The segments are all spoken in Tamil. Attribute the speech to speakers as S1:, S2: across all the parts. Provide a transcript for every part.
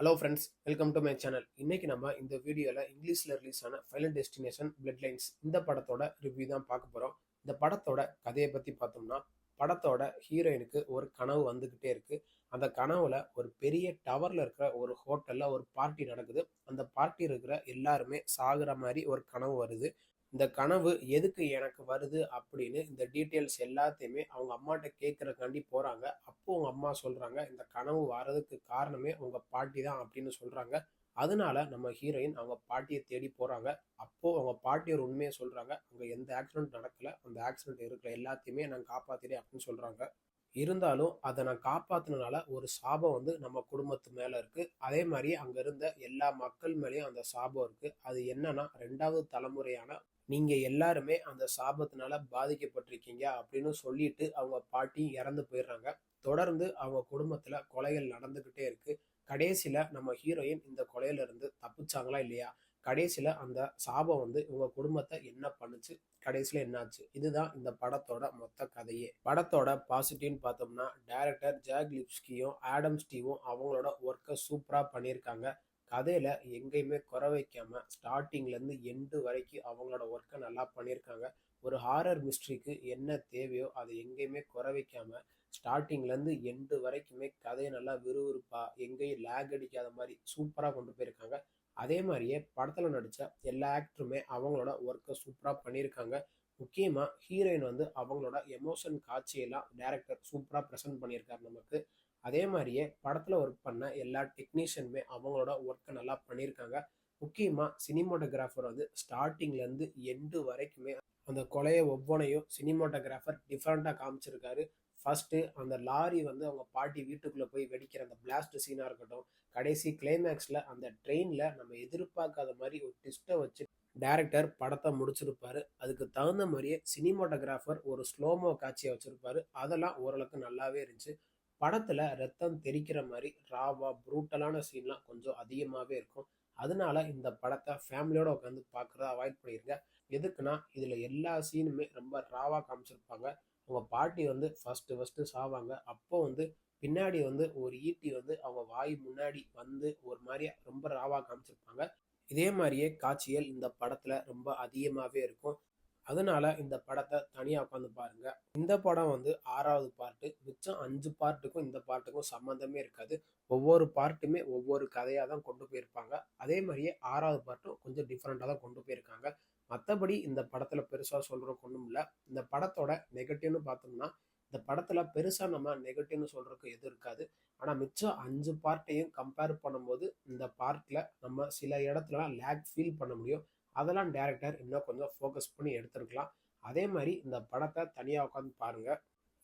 S1: Hello friends, welcome to my channel. இன்னைக்கு நம்ம இந்த வீடியோவில் இங்கிலீஷில் ரிலீஸ் ஆன ஃபைனல் டெஸ்டினேஷன் பிளட் லைன்ஸ் இந்த படத்தோட ரிவ்யூ தான் பார்க்க போகிறோம். இந்த படத்தோட கதையை பற்றி பார்த்தோம்னா, படத்தோட ஹீரோயினுக்கு ஒரு கனவு வந்துக்கிட்டே இருக்கு. அந்த கனவுல ஒரு பெரிய டவரில் இருக்கிற ஒரு ஹோட்டலில் ஒரு பார்ட்டி நடக்குது. அந்த பார்ட்டி இருக்கிற எல்லாருமே சாகுற மாதிரி ஒரு கனவு வருது. இந்த கனவு எதுக்கு எனக்கு வருது அப்படின்னு இந்த டீட்டெயில்ஸ் எல்லாத்தையுமே அவங்க அம்மாட்ட கேட்கறக்காண்டி போறாங்க. அப்போ அவங்க அம்மா சொல்றாங்க, இந்த கனவு வர்றதுக்கு காரணமே உங்க பாட்டி தான் அப்படின்னு சொல்றாங்க. அதனால நம்ம ஹீரோயின் அவங்க பாட்டியை தேடி போறாங்க. அப்போ அவங்க பாட்டி ஒரு உண்மையை சொல்றாங்க, அங்க எந்த ஆக்சிடென்ட் நடக்கல, அந்த ஆக்சிடென்ட் இருக்கிற எல்லாத்தையுமே நான் காப்பாத்திட்டேன் அப்படின்னு சொல்றாங்க. இருந்தாலும் அதை நான் காப்பாத்தினால ஒரு சாபம் வந்து நம்ம குடும்பத்து மேல இருக்கு. அதே மாதிரி அங்க இருந்த எல்லா மக்கள் மேலேயும் அந்த சாபம் இருக்கு. அது என்னன்னா, 2வது தலைமுறையான நீங்க எல்லாருமே அந்த சாபத்தினால பாதிக்கப்பட்டிருக்கீங்க அப்படின்னு சொல்லிட்டு அவங்க பாட்டி இறந்து போயிடுறாங்க. தொடர்ந்து அவங்க குடும்பத்துல கொலைகள் நடந்துகிட்டே இருக்கு. கடைசியில நம்ம ஹீரோயின் இந்த கொலையில இருந்து தப்பிச்சாங்களா இல்லையா? கடைசியில அந்த சாபம் வந்து இவங்க குடும்பத்தை என்ன பண்ணுச்சு? கடைசியில என்னாச்சு? இதுதான் இந்த படத்தோட மொத்த கதையே. படத்தோட பாசிட்டிவ்னு பார்த்தோம்னா, டைரக்டர் ஜாக் லிப்ஸ்கியும் ஆடம் ஸ்டீவும் அவங்களோட ஒர்க்கை சூப்பரா பண்ணியிருக்காங்க. கதையில எங்கேயுமே குறை வைக்காம ஸ்டார்டிங்ல இருந்து எண்டு வரைக்கும் அவங்களோட ஒர்க்கை நல்லா பண்ணியிருக்காங்க. ஒரு ஹாரர் மிஸ்ட்ரிக்கு என்ன தேவையோ அதை எங்கேயுமே குறை வைக்காம ஸ்டார்டிங்ல இருந்து எண்டு வரைக்குமே கதையை நல்லா விறுவிறுப்பா எங்கேயும் லேக் அடிக்காத மாதிரி சூப்பரா கொண்டு போயிருக்காங்க. அதே மாதிரியே படத்துல நடிச்ச எல்லா ஆக்டருமே அவங்களோட ஒர்க்கை சூப்பரா பண்ணியிருக்காங்க. முக்கியமா ஹீரோயின் வந்து அவங்களோட எமோஷன் காட்சியெல்லாம் டைரக்டர் சூப்பரா ப்ரெசென்ட் பண்ணியிருக்காரு நமக்கு. அதே மாதிரியே படத்துல ஒர்க் பண்ண எல்லா டெக்னீஷியனுமே அவங்களோட ஒர்க்கை நல்லா பண்ணியிருக்காங்க. முக்கியமா சினிமோட்டோகிராஃபர் வந்து ஸ்டார்டிங்ல இருந்து எண்டு வரைக்குமே அந்த கொலையை ஒவ்வொன்றையும் சினிமோட்டோகிராஃபர் டிஃப்ரெண்டா காமிச்சிருக்காரு. ஃபர்ஸ்ட் அந்த லாரி வந்து அவங்க பாட்டி வீட்டுக்குள்ள போய் வெடிக்கிற அந்த பிளாஸ்ட் சீனா இருக்கட்டும், கடைசி கிளைமேக்ஸ்ல அந்த ட்ரெயின்ல நம்ம எதிர்பார்க்காத மாதிரி ஒரு ட்விஸ்ட்டை வச்சு டைரக்டர் படத்தை முடிச்சிருப்பாரு. அதுக்கு தகுந்த மாதிரியே சினிமோட்டோகிராஃபர் ஒரு ஸ்லோமோ காட்சியை வச்சிருப்பாரு. அதெல்லாம் ஓரளவுக்கு நல்லாவே இருந்துச்சு. படத்துல ரத்தம் தெறிக்கிற மாதிரி ராவா ப்ரூட்டலான சீன்லாம் கொஞ்சம் அதிகமாகவே இருக்கும். அதனால இந்த படத்தை ஃபேமிலியோட உட்காந்து பார்க்குறத அவாய்ட் பண்ணிருங்க. எதுக்குன்னா இதுல எல்லா சீனுமே ரொம்ப ராவா காமிச்சிருப்பாங்க. அவங்க பாட்டி வந்து ஃபர்ஸ்ட் சாவாங்க. அப்போ வந்து பின்னாடி வந்து ஒரு ஈட்டி வந்து அவங்க வாய் முன்னாடி வந்து ஒரு மாதிரியா ரொம்ப ராவா காமிச்சிருப்பாங்க. இதே மாதிரியே காட்சிகள் இந்த படத்துல ரொம்ப அதிகமாகவே இருக்கும். அதனால இந்த படத்தை தனியா உட்காந்து பாருங்க. இந்த படம் வந்து 6வது பார்ட்டு. மிச்சம் 5 பார்ட்டுக்கும் இந்த பார்ட்டுக்கும் சம்மந்தமே இருக்காது. ஒவ்வொரு பார்ட்டுமே ஒவ்வொரு கதையா தான் கொண்டு போயிருப்பாங்க. அதே மாதிரியே 6வது பார்ட்டும் கொஞ்சம் டிஃப்ரெண்டா தான் கொண்டு போயிருக்காங்க. மற்றபடி இந்த படத்துல பெருசா சொல்றதுக்கு ஒன்றும் இல்லை. இந்த படத்தோட நெகட்டிவ்னு பார்த்தோம்னா, இந்த படத்துல பெருசா நம்ம நெகட்டிவ்னு சொல்றதுக்கு எதுவும் இருக்காது. ஆனா மிச்சம் 5 பார்ட்டையும் கம்பேர் பண்ணும்போது இந்த பார்ட்ல நம்ம சில இடத்துலலாம் லேக் ஃபீல் பண்ண முடியும். அதெல்லாம் டைரக்டர் இன்னும் கொஞ்சம் ஃபோக்கஸ் பண்ணி எடுத்திருக்கலாம். அதே மாதிரி இந்த படத்தை தனியா உட்காந்து பாருங்க.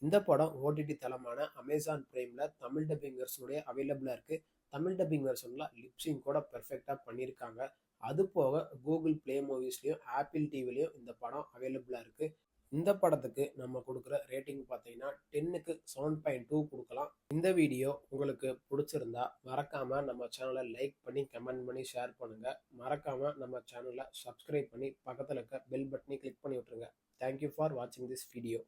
S1: இந்த படம் ஓடிடி தளமான அமேசான் பிரைம்ல தமிழ் டப்பிங் வெர்ஷனுடைய அவைலபிளா இருக்கு. தமிழ் டப்பிங் வெர்ஷன்ல லிப்சிங் கூட பெர்ஃபெக்டா பண்ணியிருக்காங்க. அது போக கூகுள் பிளே மூவிஸ்லயும் ஆப்பிள் டிவிலையும் இந்த படம் அவைலபிளா இருக்கு. இந்த படத்துக்கு நம்ம கொடுக்குற ரேட்டிங் பார்த்தீங்கன்னா 10க்கு 7.2 கொடுக்கலாம். இந்த வீடியோ உங்களுக்கு பிடிச்சிருந்தா மறக்காம நம்ம சேனலை லைக் பண்ணி கமெண்ட் பண்ணி ஷேர் பண்ணுங்க. மறக்காம நம்ம சேனலை சப்ஸ்கிரைப் பண்ணி பக்கத்தில் இருக்க பெல் பட்டனை கிளிக் பண்ணி விட்டுருங்க. தேங்க்யூ ஃபார் வாட்சிங் திஸ் வீடியோ.